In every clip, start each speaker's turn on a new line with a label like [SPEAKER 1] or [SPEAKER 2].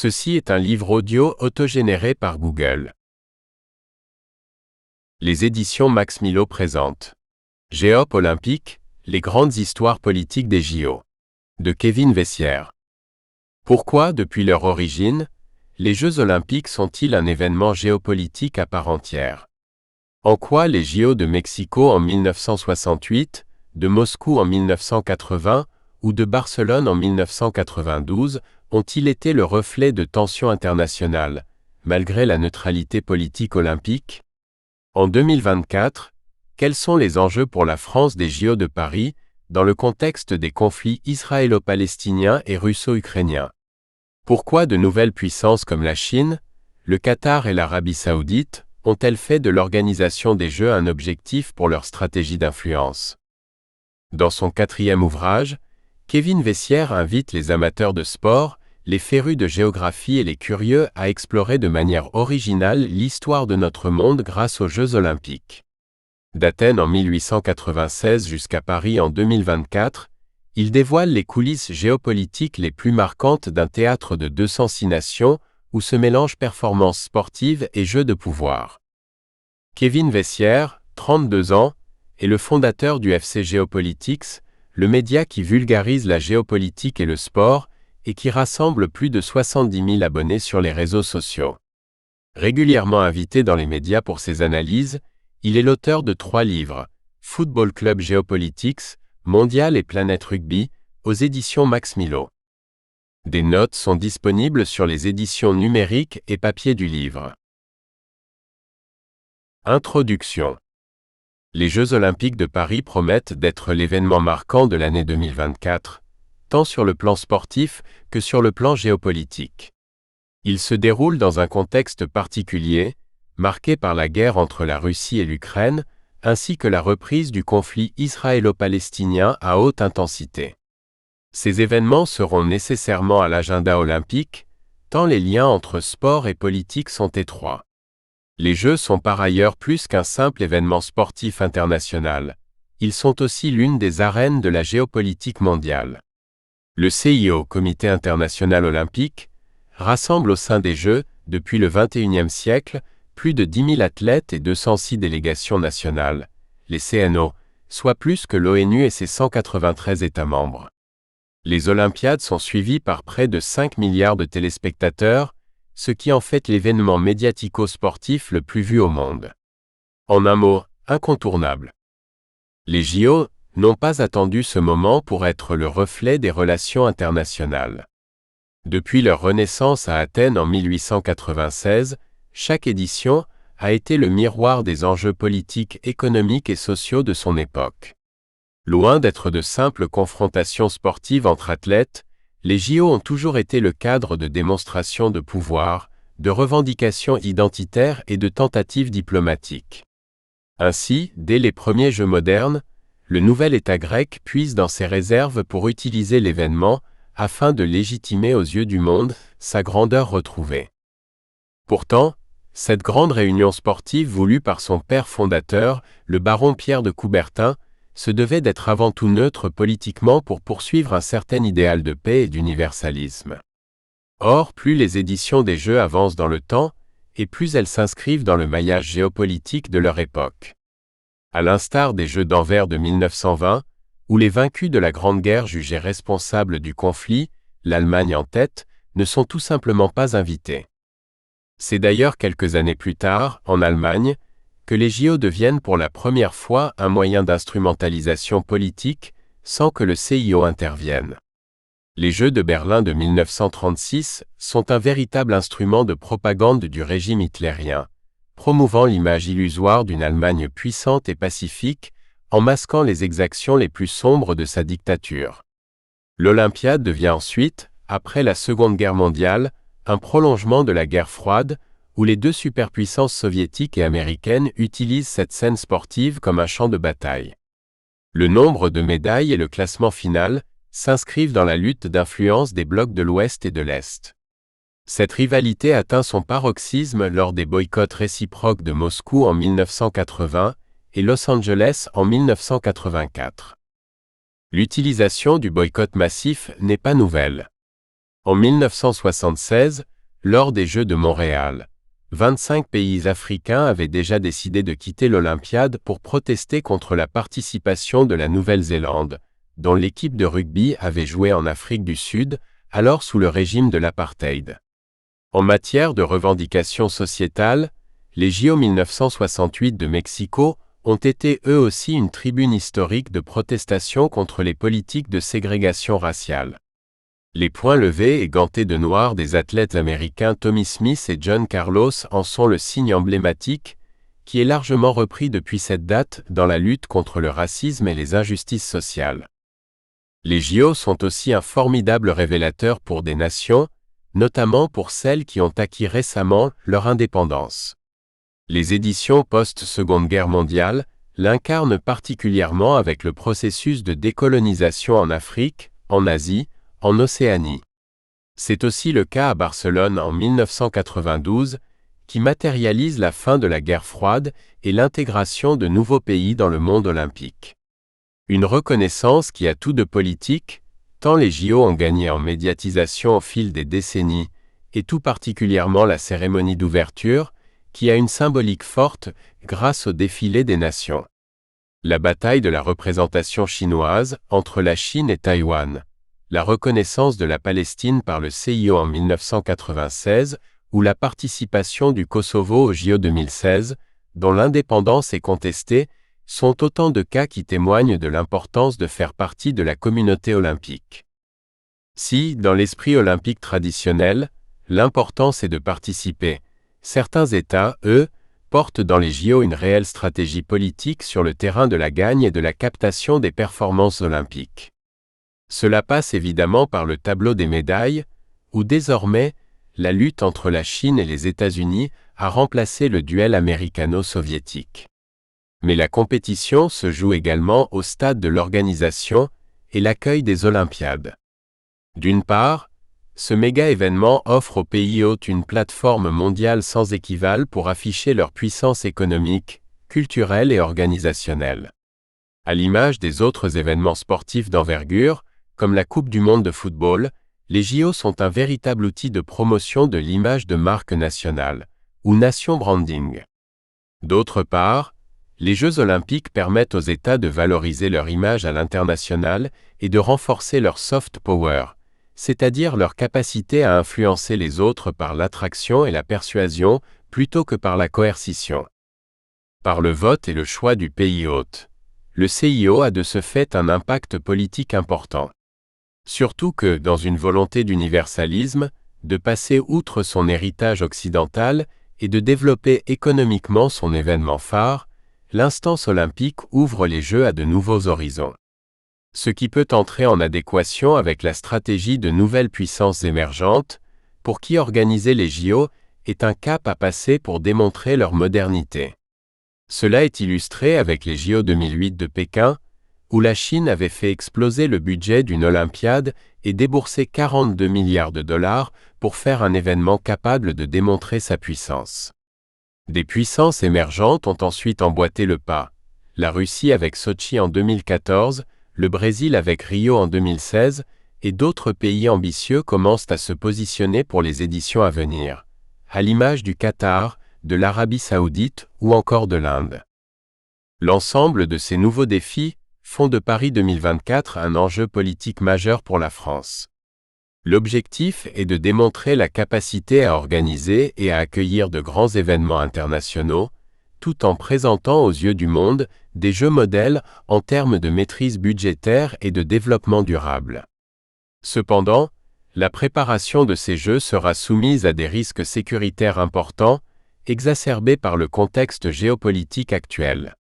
[SPEAKER 1] Ceci est un livre audio autogénéré par Google. Les éditions Max Milo présentent Géop olympique, les grandes histoires politiques des JO. De Kevin Vessière. Pourquoi, depuis leur origine, les Jeux olympiques sont-ils un événement géopolitique à part entière? En quoi les JO de Mexico en 1968, de Moscou en 1980 ou de Barcelone en 1992 ont-ils été le reflet de tensions internationales, malgré la neutralité politique olympique? En 2024, quels sont les enjeux pour la France des JO de Paris, dans le contexte des conflits israélo-palestiniens et russo-ukrainiens? Pourquoi de nouvelles puissances comme la Chine, le Qatar et l'Arabie saoudite ont-elles fait de l'organisation des Jeux un objectif pour leur stratégie d'influence? Dans son 4e ouvrage, Kevin Vessière invite les amateurs de sport, les férus de géographie et les curieux à explorer de manière originale l'histoire de notre monde grâce aux Jeux olympiques. D'Athènes en 1896 jusqu'à Paris en 2024, il dévoile les coulisses géopolitiques les plus marquantes d'un théâtre de 206 nations où se mélangent performances sportives et jeux de pouvoir. Kevin Vessière, 32 ans, est le fondateur du FC Geopolitics, le média qui vulgarise la géopolitique et le sport, et qui rassemble plus de 70 000 abonnés sur les réseaux sociaux. Régulièrement invité dans les médias pour ses analyses, il est l'auteur de 3 livres, Football Club Geopolitics, Mondial et Planète Rugby, aux éditions Max Milo. Des notes sont disponibles sur les éditions numériques et papier du livre. Introduction. Les Jeux olympiques de Paris promettent d'être l'événement marquant de l'année 2024, tant sur le plan sportif que sur le plan géopolitique. Ils se déroulent dans un contexte particulier, marqué par la guerre entre la Russie et l'Ukraine, ainsi que la reprise du conflit israélo-palestinien à haute intensité. Ces événements seront nécessairement à l'agenda olympique, tant les liens entre sport et politique sont étroits. Les Jeux sont par ailleurs plus qu'un simple événement sportif international. Ils sont aussi l'une des arènes de la géopolitique mondiale. Le CIO, Comité international olympique, rassemble au sein des Jeux, depuis le XXIe siècle, plus de 10 000 athlètes et 206 délégations nationales, les CNO, soit plus que l'ONU et ses 193 États membres. Les Olympiades sont suivies par près de 5 milliards de téléspectateurs, ce qui en fait l'événement médiatico-sportif le plus vu au monde. En un mot, incontournable. Les JO n'ont pas attendu ce moment pour être le reflet des relations internationales. Depuis leur renaissance à Athènes en 1896, chaque édition a été le miroir des enjeux politiques, économiques et sociaux de son époque. Loin d'être de simples confrontations sportives entre athlètes, les JO ont toujours été le cadre de démonstrations de pouvoir, de revendications identitaires et de tentatives diplomatiques. Ainsi, dès les premiers Jeux modernes, le nouvel État grec puise dans ses réserves pour utiliser l'événement afin de légitimer aux yeux du monde sa grandeur retrouvée. Pourtant, cette grande réunion sportive voulue par son père fondateur, le baron Pierre de Coubertin, se devait d'être avant tout neutre politiquement pour poursuivre un certain idéal de paix et d'universalisme. Or, plus les éditions des Jeux avancent dans le temps, et plus elles s'inscrivent dans le maillage géopolitique de leur époque. À l'instar des Jeux d'Anvers de 1920, où les vaincus de la Grande Guerre jugés responsables du conflit, l'Allemagne en tête, ne sont tout simplement pas invités. C'est d'ailleurs quelques années plus tard, en Allemagne, que les JO deviennent pour la première fois un moyen d'instrumentalisation politique sans que le CIO intervienne. Les Jeux de Berlin de 1936 sont un véritable instrument de propagande du régime hitlérien, promouvant l'image illusoire d'une Allemagne puissante et pacifique, en masquant les exactions les plus sombres de sa dictature. L'Olympiade devient ensuite, après la Seconde Guerre mondiale, un prolongement de la guerre froide, où les deux superpuissances soviétiques et américaines utilisent cette scène sportive comme un champ de bataille. Le nombre de médailles et le classement final s'inscrivent dans la lutte d'influence des blocs de l'Ouest et de l'Est. Cette rivalité atteint son paroxysme lors des boycotts réciproques de Moscou en 1980 et Los Angeles en 1984. L'utilisation du boycott massif n'est pas nouvelle. En 1976, lors des Jeux de Montréal, 25 pays africains avaient déjà décidé de quitter l'Olympiade pour protester contre la participation de la Nouvelle-Zélande, dont l'équipe de rugby avait joué en Afrique du Sud, alors sous le régime de l'apartheid. En matière de revendications sociétales, les JO 1968 de Mexico ont été eux aussi une tribune historique de protestation contre les politiques de ségrégation raciale. Les poings levés et gantés de noir des athlètes américains Tommy Smith et John Carlos en sont le signe emblématique, qui est largement repris depuis cette date dans la lutte contre le racisme et les injustices sociales. Les JO sont aussi un formidable révélateur pour des nations, notamment pour celles qui ont acquis récemment leur indépendance. Les éditions post-Seconde Guerre mondiale l'incarnent particulièrement avec le processus de décolonisation en Afrique, en Asie, en Océanie. C'est aussi le cas à Barcelone en 1992, qui matérialise la fin de la guerre froide et l'intégration de nouveaux pays dans le monde olympique. Une reconnaissance qui a tout de politique, tant les JO ont gagné en médiatisation au fil des décennies, et tout particulièrement la cérémonie d'ouverture, qui a une symbolique forte grâce au défilé des nations. La bataille de la représentation chinoise entre la Chine et Taïwan, la reconnaissance de la Palestine par le CIO en 1996 ou la participation du Kosovo aux JO 2016, dont l'indépendance est contestée, sont autant de cas qui témoignent de l'importance de faire partie de la communauté olympique. Si, dans l'esprit olympique traditionnel, l'importance est de participer, certains États, eux, portent dans les JO une réelle stratégie politique sur le terrain de la gagne et de la captation des performances olympiques. Cela passe évidemment par le tableau des médailles, où désormais, la lutte entre la Chine et les États-Unis a remplacé le duel américano-soviétique. Mais la compétition se joue également au stade de l'organisation et l'accueil des Olympiades. D'une part, ce méga-événement offre aux pays hôtes une plateforme mondiale sans équivalent pour afficher leur puissance économique, culturelle et organisationnelle. À l'image des autres événements sportifs d'envergure, comme la Coupe du monde de football, les JO sont un véritable outil de promotion de l'image de marque nationale, ou nation branding. D'autre part, les Jeux olympiques permettent aux États de valoriser leur image à l'international et de renforcer leur soft power, c'est-à-dire leur capacité à influencer les autres par l'attraction et la persuasion plutôt que par la coercition. Par le vote et le choix du pays hôte, le CIO a de ce fait un impact politique important. Surtout que, dans une volonté d'universalisme, de passer outre son héritage occidental et de développer économiquement son événement phare, l'instance olympique ouvre les Jeux à de nouveaux horizons. Ce qui peut entrer en adéquation avec la stratégie de nouvelles puissances émergentes, pour qui organiser les JO est un cap à passer pour démontrer leur modernité. Cela est illustré avec les JO 2008 de Pékin, où la Chine avait fait exploser le budget d'une Olympiade et déboursé 42 milliards de dollars pour faire un événement capable de démontrer sa puissance. Des puissances émergentes ont ensuite emboîté le pas, la Russie avec Sotchi en 2014, le Brésil avec Rio en 2016, et d'autres pays ambitieux commencent à se positionner pour les éditions à venir, à l'image du Qatar, de l'Arabie saoudite ou encore de l'Inde. L'ensemble de ces nouveaux défis font de Paris 2024 un enjeu politique majeur pour la France. L'objectif est de démontrer la capacité à organiser et à accueillir de grands événements internationaux, tout en présentant aux yeux du monde des jeux modèles en termes de maîtrise budgétaire et de développement durable. Cependant, la préparation de ces jeux sera soumise à des risques sécuritaires importants, exacerbés par le contexte géopolitique actuel.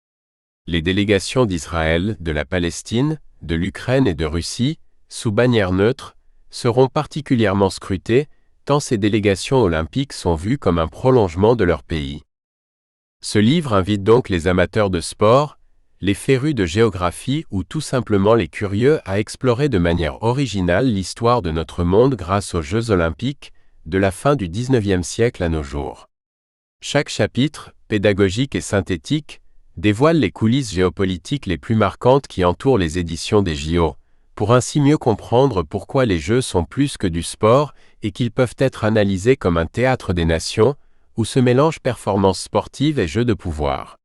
[SPEAKER 1] Les délégations d'Israël, de la Palestine, de l'Ukraine et de Russie, sous bannière neutre, seront particulièrement scrutées, tant ces délégations olympiques sont vues comme un prolongement de leur pays. Ce livre invite donc les amateurs de sport, les férus de géographie ou tout simplement les curieux à explorer de manière originale l'histoire de notre monde grâce aux Jeux olympiques, de la fin du XIXe siècle à nos jours. Chaque chapitre, pédagogique et synthétique, dévoile les coulisses géopolitiques les plus marquantes qui entourent les éditions des JO, pour ainsi mieux comprendre pourquoi les Jeux sont plus que du sport et qu'ils peuvent être analysés comme un théâtre des nations, où se mélangent performances sportives et jeux de pouvoir.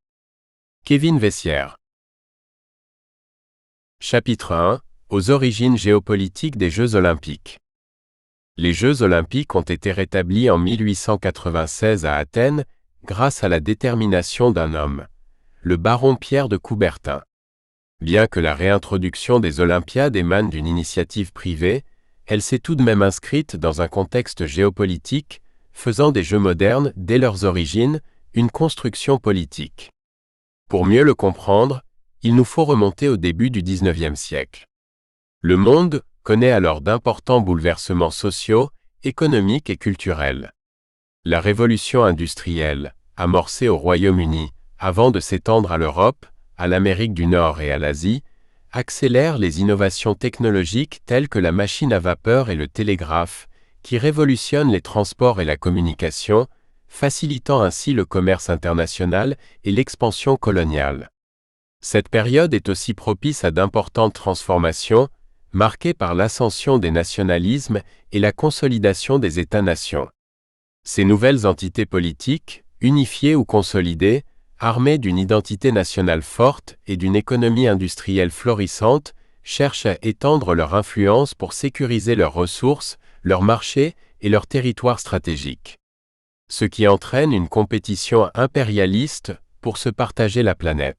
[SPEAKER 1] Kevin Vessière. Chapitre 1. Aux origines géopolitiques des Jeux olympiques. Les Jeux olympiques ont été rétablis en 1896 à Athènes, grâce à la détermination d'un homme, le baron Pierre de Coubertin. Bien que la réintroduction des Olympiades émane d'une initiative privée, elle s'est tout de même inscrite dans un contexte géopolitique, faisant des Jeux modernes, dès leurs origines, une construction politique. Pour mieux le comprendre, il nous faut remonter au début du XIXe siècle. Le monde connaît alors d'importants bouleversements sociaux, économiques et culturels. La révolution industrielle, amorcée au Royaume-Uni, avant de s'étendre à l'Europe, à l'Amérique du Nord et à l'Asie, accélère les innovations technologiques telles que la machine à vapeur et le télégraphe, qui révolutionnent les transports et la communication, facilitant ainsi le commerce international et l'expansion coloniale. Cette période est aussi propice à d'importantes transformations, marquées par l'ascension des nationalismes et la consolidation des États-nations. Ces nouvelles entités politiques, unifiées ou consolidées, armées d'une identité nationale forte et d'une économie industrielle florissante, cherchent à étendre leur influence pour sécuriser leurs ressources, leurs marchés et leurs territoires stratégiques. Ce qui entraîne une compétition impérialiste pour se partager la planète.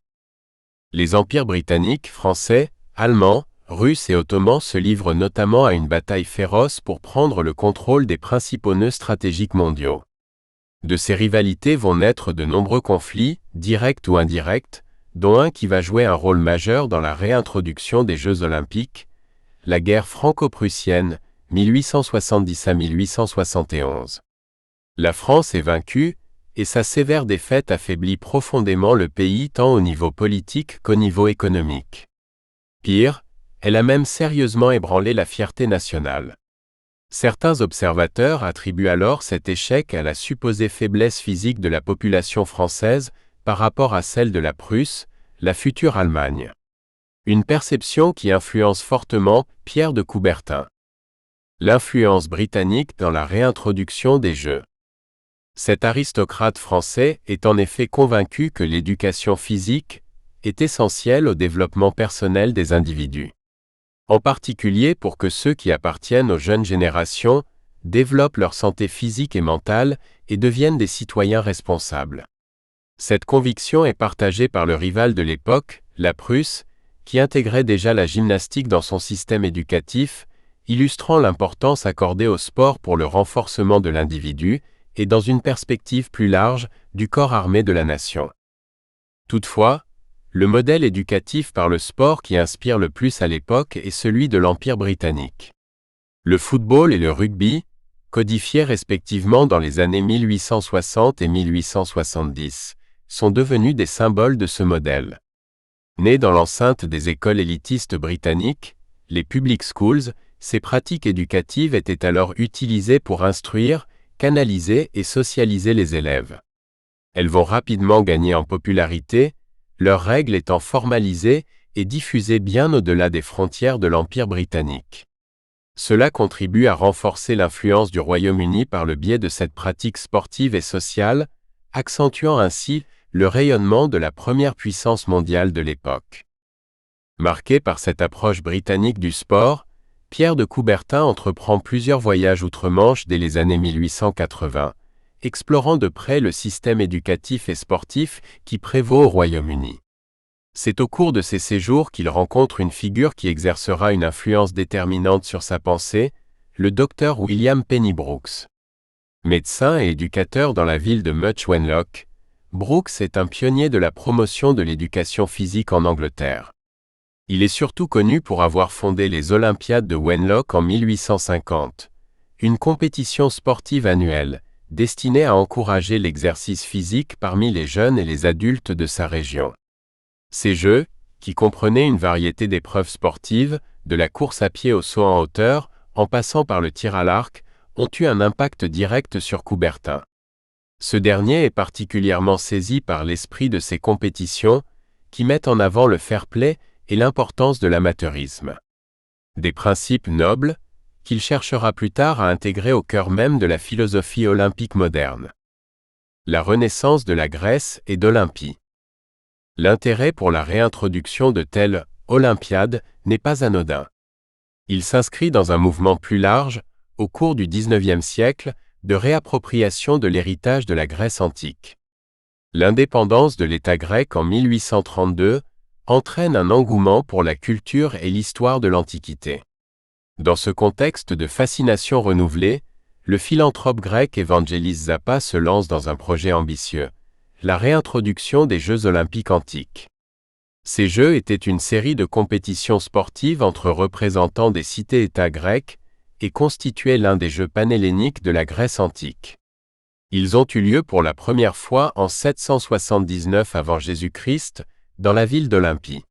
[SPEAKER 1] Les empires britanniques, français, allemands, russes et ottomans se livrent notamment à une bataille féroce pour prendre le contrôle des principaux nœuds stratégiques mondiaux. De ces rivalités vont naître de nombreux conflits, directs ou indirects, dont un qui va jouer un rôle majeur dans la réintroduction des Jeux olympiques, la guerre franco-prussienne, 1870 à 1871. La France est vaincue, et sa sévère défaite affaiblit profondément le pays tant au niveau politique qu'au niveau économique. Pire, elle a même sérieusement ébranlé la fierté nationale. Certains observateurs attribuent alors cet échec à la supposée faiblesse physique de la population française par rapport à celle de la Prusse, la future Allemagne. Une perception qui influence fortement Pierre de Coubertin. L'influence britannique dans la réintroduction des Jeux. Cet aristocrate français est en effet convaincu que l'éducation physique est essentielle au développement personnel des individus. En particulier pour que ceux qui appartiennent aux jeunes générations développent leur santé physique et mentale et deviennent des citoyens responsables. Cette conviction est partagée par le rival de l'époque, la Prusse, qui intégrait déjà la gymnastique dans son système éducatif, illustrant l'importance accordée au sport pour le renforcement de l'individu et dans une perspective plus large du corps armé de la nation. Toutefois, le modèle éducatif par le sport qui inspire le plus à l'époque est celui de l'Empire britannique. Le football et le rugby, codifiés respectivement dans les années 1860 et 1870, sont devenus des symboles de ce modèle. Nés dans l'enceinte des écoles élitistes britanniques, les public schools, ces pratiques éducatives étaient alors utilisées pour instruire, canaliser et socialiser les élèves. Elles vont rapidement gagner en popularité, leurs règles étant formalisées et diffusées bien au-delà des frontières de l'Empire britannique. Cela contribue à renforcer l'influence du Royaume-Uni par le biais de cette pratique sportive et sociale, accentuant ainsi le rayonnement de la première puissance mondiale de l'époque. Marqué par cette approche britannique du sport, Pierre de Coubertin entreprend plusieurs voyages outre-Manche dès les années 1880, explorant de près le système éducatif et sportif qui prévaut au Royaume-Uni. C'est au cours de ces séjours qu'il rencontre une figure qui exercera une influence déterminante sur sa pensée, le docteur William Penny Brooks. Médecin et éducateur dans la ville de Much Wenlock, Brooks est un pionnier de la promotion de l'éducation physique en Angleterre. Il est surtout connu pour avoir fondé les Olympiades de Wenlock en 1850, une compétition sportive annuelle, destinée à encourager l'exercice physique parmi les jeunes et les adultes de sa région. Ces Jeux, qui comprenaient une variété d'épreuves sportives, de la course à pied au saut en hauteur, en passant par le tir à l'arc, ont eu un impact direct sur Coubertin. Ce dernier est particulièrement saisi par l'esprit de ces compétitions, qui mettent en avant le fair-play et l'importance de l'amateurisme. Des principes nobles, qu'il cherchera plus tard à intégrer au cœur même de la philosophie olympique moderne. La renaissance de la Grèce et d'Olympie. L'intérêt pour la réintroduction de telles Olympiades n'est pas anodin. Il s'inscrit dans un mouvement plus large, au cours du XIXe siècle, de réappropriation de l'héritage de la Grèce antique. L'indépendance de l'État grec en 1832 entraîne un engouement pour la culture et l'histoire de l'Antiquité. Dans ce contexte de fascination renouvelée, le philanthrope grec Evangelis Zappa se lance dans un projet ambitieux, la réintroduction des Jeux olympiques antiques. Ces Jeux étaient une série de compétitions sportives entre représentants des cités-États grecs et constituaient l'un des Jeux panhelléniques de la Grèce antique. Ils ont eu lieu pour la première fois en 779 avant Jésus-Christ, dans la ville d'Olympie.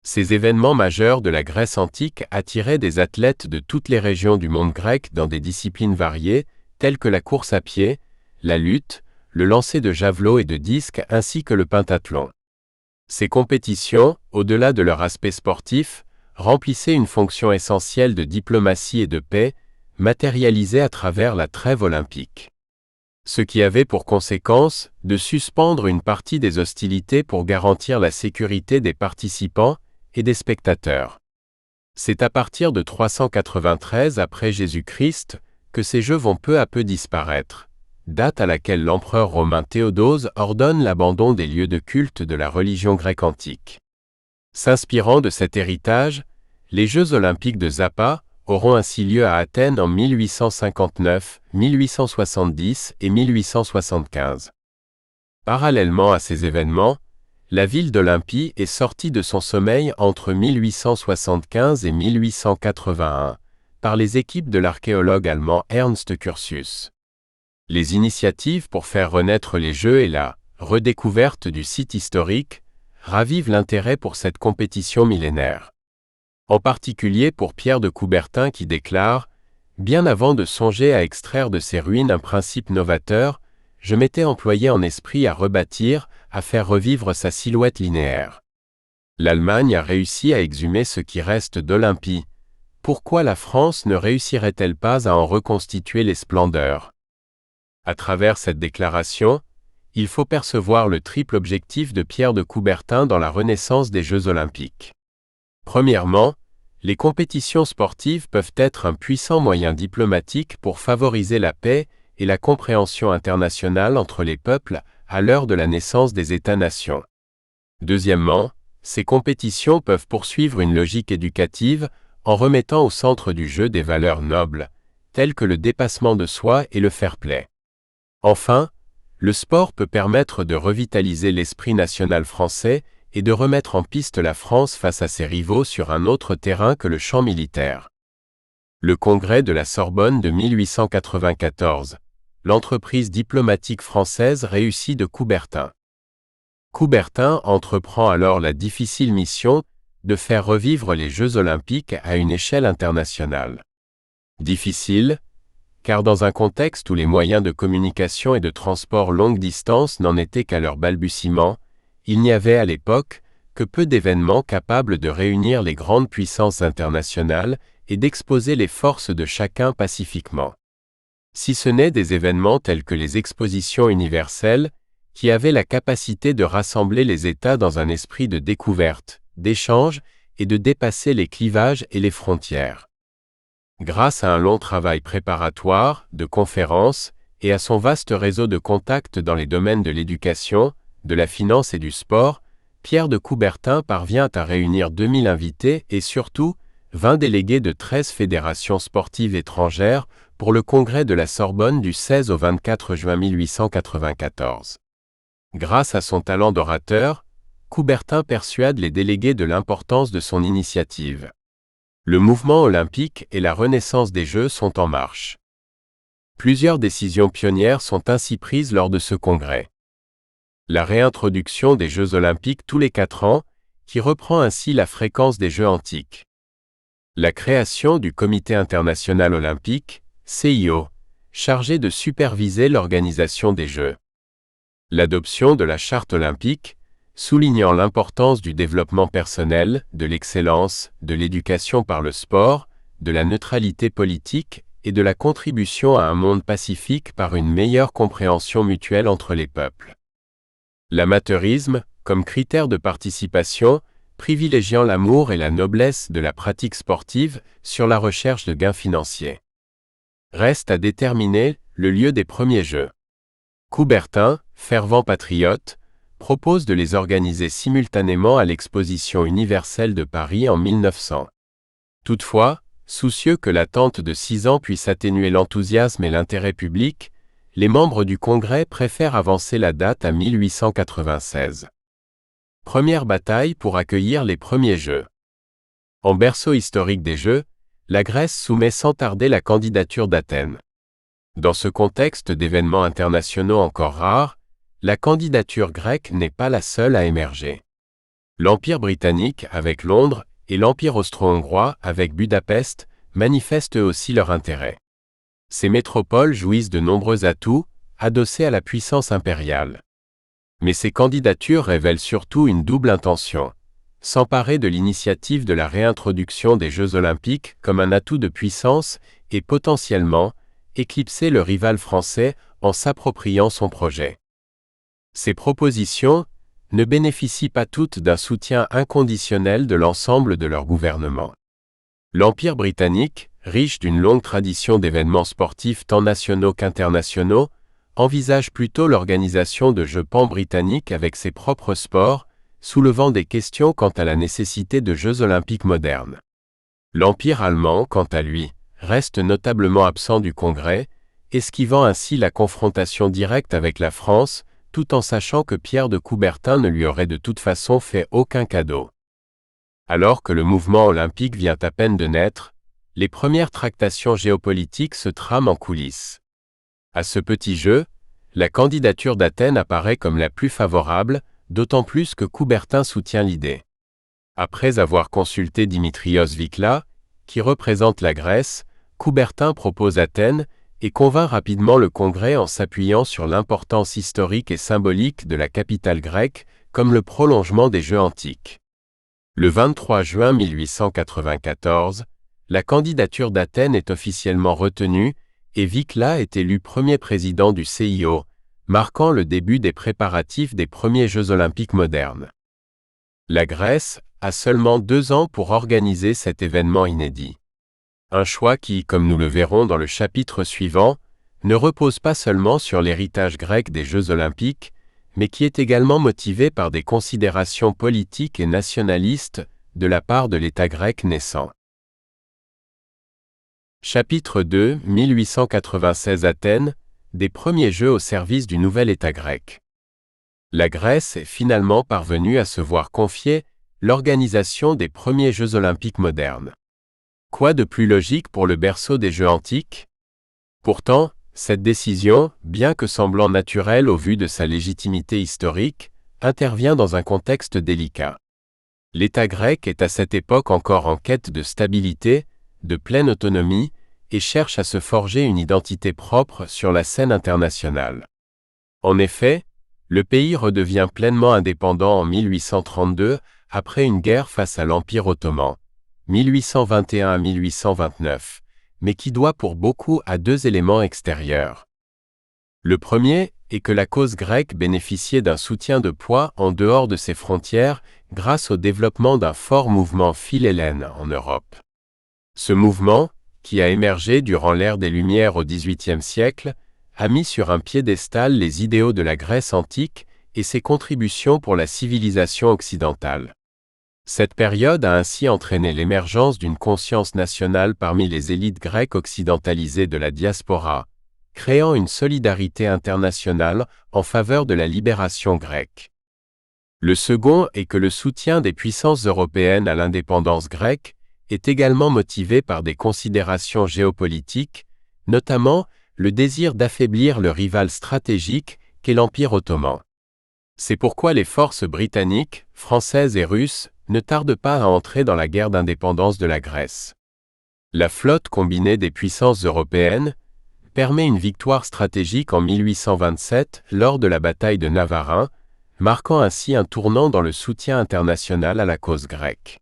[SPEAKER 1] Ces événements majeurs de la Grèce antique attiraient des athlètes de toutes les régions du monde grec dans des disciplines variées, telles que la course à pied, la lutte, le lancer de javelot et de disque ainsi que le pentathlon. Ces compétitions, au-delà de leur aspect sportif, remplissaient une fonction essentielle de diplomatie et de paix, matérialisée à travers la trêve olympique. Ce qui avait pour conséquence de suspendre une partie des hostilités pour garantir la sécurité des participants et des spectateurs. C'est à partir de 393 après Jésus-Christ que ces Jeux vont peu à peu disparaître, date à laquelle l'empereur romain Théodose ordonne l'abandon des lieux de culte de la religion grecque antique. S'inspirant de cet héritage, les Jeux olympiques de Zappa auront ainsi lieu à Athènes en 1859, 1870 et 1875. Parallèlement à ces événements, la ville d'Olympie est sortie de son sommeil entre 1875 et 1881 par les équipes de l'archéologue allemand Ernst Curtius. Les initiatives pour faire renaître les Jeux et la redécouverte du site historique ravivent l'intérêt pour cette compétition millénaire. En particulier pour Pierre de Coubertin qui déclare « Bien avant de songer à extraire de ces ruines un principe novateur, je m'étais employé en esprit à rebâtir, à faire revivre sa silhouette linéaire. L'Allemagne a réussi à exhumer ce qui reste d'Olympie. Pourquoi la France ne réussirait-elle pas à en reconstituer les splendeurs ?» À travers cette déclaration, il faut percevoir le triple objectif de Pierre de Coubertin dans la renaissance des Jeux olympiques. Premièrement, les compétitions sportives peuvent être un puissant moyen diplomatique pour favoriser la paix et la compréhension internationale entre les peuples à l'heure de la naissance des États-nations. Deuxièmement, ces compétitions peuvent poursuivre une logique éducative en remettant au centre du jeu des valeurs nobles, telles que le dépassement de soi et le fair-play. Enfin, le sport peut permettre de revitaliser l'esprit national français et de remettre en piste la France face à ses rivaux sur un autre terrain que le champ militaire. Le Congrès de la Sorbonne de 1894, l'entreprise diplomatique française réussie de Coubertin. Coubertin entreprend alors la difficile mission de faire revivre les Jeux olympiques à une échelle internationale. Difficile, car dans un contexte où les moyens de communication et de transport longue distance n'en étaient qu'à leur balbutiement, il n'y avait à l'époque que peu d'événements capables de réunir les grandes puissances internationales et d'exposer les forces de chacun pacifiquement. Si ce n'est des événements tels que les expositions universelles, qui avaient la capacité de rassembler les États dans un esprit de découverte, d'échange et de dépasser les clivages et les frontières. Grâce à un long travail préparatoire, de conférences, et à son vaste réseau de contacts dans les domaines de l'éducation, de la finance et du sport, Pierre de Coubertin parvient à réunir 2000 invités et surtout 20 délégués de 13 fédérations sportives étrangères pour le congrès de la Sorbonne du 16 au 24 juin 1894. Grâce à son talent d'orateur, Coubertin persuade les délégués de l'importance de son initiative. Le mouvement olympique et la renaissance des Jeux sont en marche. Plusieurs décisions pionnières sont ainsi prises lors de ce congrès. La réintroduction des Jeux olympiques tous les 4 ans, qui reprend ainsi la fréquence des Jeux antiques. La création du Comité international olympique, CIO, chargé de superviser l'organisation des Jeux. L'adoption de la Charte olympique, soulignant l'importance du développement personnel, de l'excellence, de l'éducation par le sport, de la neutralité politique et de la contribution à un monde pacifique par une meilleure compréhension mutuelle entre les peuples. L'amateurisme, comme critère de participation, privilégiant l'amour et la noblesse de la pratique sportive sur la recherche de gains financiers. Reste à déterminer le lieu des premiers Jeux. Coubertin, fervent patriote, propose de les organiser simultanément à l'Exposition universelle de Paris en 1900. Toutefois, soucieux que l'attente de 6 ans puisse atténuer l'enthousiasme et l'intérêt public, les membres du Congrès préfèrent avancer la date à 1896. Première bataille pour accueillir les premiers Jeux. En berceau historique des Jeux, la Grèce soumet sans tarder la candidature d'Athènes. Dans ce contexte d'événements internationaux encore rares, la candidature grecque n'est pas la seule à émerger. L'Empire britannique, avec Londres, et l'Empire austro-hongrois, avec Budapest, manifestent eux aussi leur intérêt. Ces métropoles jouissent de nombreux atouts, adossés à la puissance impériale. Mais ces candidatures révèlent surtout une double intention: s'emparer de l'initiative de la réintroduction des Jeux olympiques comme un atout de puissance et potentiellement éclipser le rival français en s'appropriant son projet. Ces propositions ne bénéficient pas toutes d'un soutien inconditionnel de l'ensemble de leur gouvernement. L'Empire britannique, riche d'une longue tradition d'événements sportifs tant nationaux qu'internationaux, envisage plutôt l'organisation de Jeux pan-britanniques avec ses propres sports, soulevant des questions quant à la nécessité de Jeux olympiques modernes. L'Empire allemand, quant à lui, reste notablement absent du Congrès, esquivant ainsi la confrontation directe avec la France, tout en sachant que Pierre de Coubertin ne lui aurait de toute façon fait aucun cadeau. Alors que le mouvement olympique vient à peine de naître, les premières tractations géopolitiques se trament en coulisses. À ce petit jeu, la candidature d'Athènes apparaît comme la plus favorable, d'autant plus que Coubertin soutient l'idée. Après avoir consulté Dimitrios Vikla, qui représente la Grèce, Coubertin propose Athènes et convainc rapidement le Congrès en s'appuyant sur l'importance historique et symbolique de la capitale grecque comme le prolongement des Jeux antiques. Le 23 juin 1894, la candidature d'Athènes est officiellement retenue et Vikla est élu premier président du CIO, marquant le début des préparatifs des premiers Jeux olympiques modernes. La Grèce a seulement 2 ans pour organiser cet événement inédit. Un choix qui, comme nous le verrons dans le chapitre suivant, ne repose pas seulement sur l'héritage grec des Jeux olympiques, mais qui est également motivé par des considérations politiques et nationalistes de la part de l'État grec naissant. Chapitre 2, 1896 Athènes, des premiers Jeux au service du nouvel État grec. La Grèce est finalement parvenue à se voir confier l'organisation des premiers Jeux olympiques modernes. Quoi de plus logique pour le berceau des Jeux antiques? Pourtant, cette décision, bien que semblant naturelle au vu de sa légitimité historique, intervient dans un contexte délicat. L'État grec est à cette époque encore en quête de stabilité, de pleine autonomie, et cherche à se forger une identité propre sur la scène internationale. En effet, le pays redevient pleinement indépendant en 1832 après une guerre face à l'Empire ottoman, 1821 à 1829, mais qui doit pour beaucoup à 2 éléments extérieurs. Le premier est que la cause grecque bénéficiait d'un soutien de poids en dehors de ses frontières grâce au développement d'un fort mouvement philhellène en Europe. Ce mouvement, qui a émergé durant l'ère des Lumières au XVIIIe siècle, a mis sur un piédestal les idéaux de la Grèce antique et ses contributions pour la civilisation occidentale. Cette période a ainsi entraîné l'émergence d'une conscience nationale parmi les élites grecques occidentalisées de la diaspora, créant une solidarité internationale en faveur de la libération grecque. Le second est que le soutien des puissances européennes à l'indépendance grecque est également motivé par des considérations géopolitiques, notamment le désir d'affaiblir le rival stratégique qu'est l'Empire ottoman. C'est pourquoi les forces britanniques, françaises et russes ne tardent pas à entrer dans la guerre d'indépendance de la Grèce. La flotte combinée des puissances européennes permet une victoire stratégique en 1827 lors de la bataille de Navarin, marquant ainsi un tournant dans le soutien international à la cause grecque.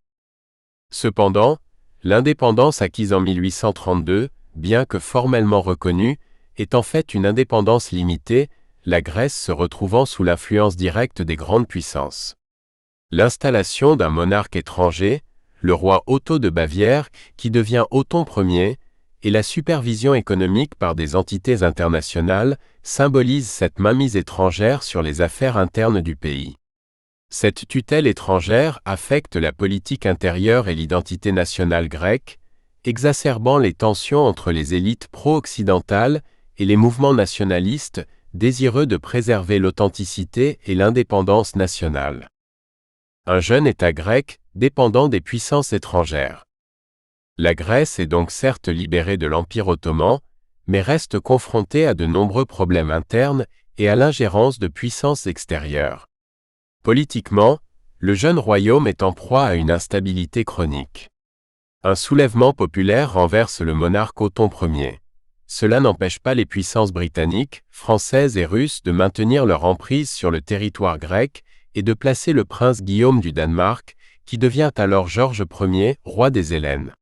[SPEAKER 1] Cependant, l'indépendance acquise en 1832, bien que formellement reconnue, est en fait une indépendance limitée, la Grèce se retrouvant sous l'influence directe des grandes puissances. L'installation d'un monarque étranger, le roi Otto de Bavière, qui devient Othon Ier, et la supervision économique par des entités internationales symbolisent cette mainmise étrangère sur les affaires internes du pays. Cette tutelle étrangère affecte la politique intérieure et l'identité nationale grecque, exacerbant les tensions entre les élites pro-occidentales et les mouvements nationalistes désireux de préserver l'authenticité et l'indépendance nationale. Un jeune État grec dépendant des puissances étrangères. La Grèce est donc certes libérée de l'Empire ottoman, mais reste confrontée à de nombreux problèmes internes et à l'ingérence de puissances extérieures. Politiquement, le jeune royaume est en proie à une instabilité chronique. Un soulèvement populaire renverse le monarque Othon Ier. Cela n'empêche pas les puissances britanniques, françaises et russes de maintenir leur emprise sur le territoire grec et de placer le prince Guillaume du Danemark, qui devient alors Georges Ier, roi des Hellènes.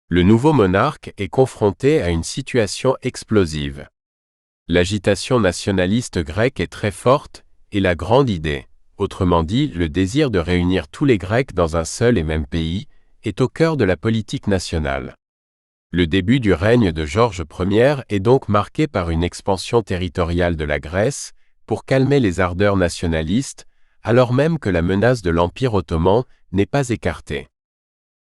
[SPEAKER 1] Le nouveau monarque est confronté à une situation explosive. L'agitation nationaliste grecque est très forte et la grande idée, autrement dit le désir de réunir tous les Grecs dans un seul et même pays, est au cœur de la politique nationale. Le début du règne de Georges Ier est donc marqué par une expansion territoriale de la Grèce pour calmer les ardeurs nationalistes, alors même que la menace de l'Empire ottoman n'est pas écartée.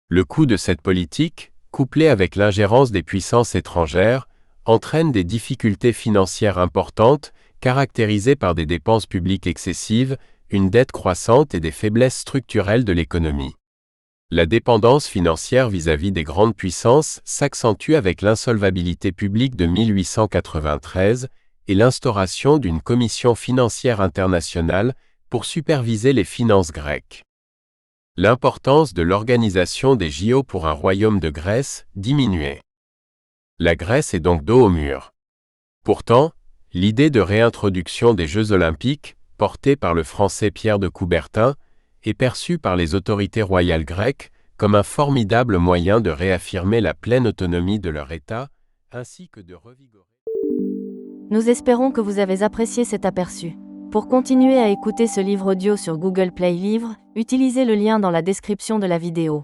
[SPEAKER 1] Le coût de cette politique, couplé avec l'ingérence des puissances étrangères, entraîne des difficultés financières importantes, caractérisées par des dépenses publiques excessives, une dette croissante et des faiblesses structurelles de l'économie. La dépendance financière vis-à-vis des grandes puissances s'accentue avec l'insolvabilité publique de 1893 et l'instauration d'une commission financière internationale pour superviser les finances grecques. L'importance de l'organisation des JO pour un royaume de Grèce diminuait. La Grèce est donc dos au mur. Pourtant, l'idée de réintroduction des Jeux olympiques, portée par le Français Pierre de Coubertin, est perçue par les autorités royales grecques comme un formidable moyen de réaffirmer la pleine autonomie de leur État, ainsi que de revigorer.
[SPEAKER 2] Nous espérons que vous avez apprécié cet aperçu. Pour continuer à écouter ce livre audio sur Google Play Livres, utilisez le lien dans la description de la vidéo.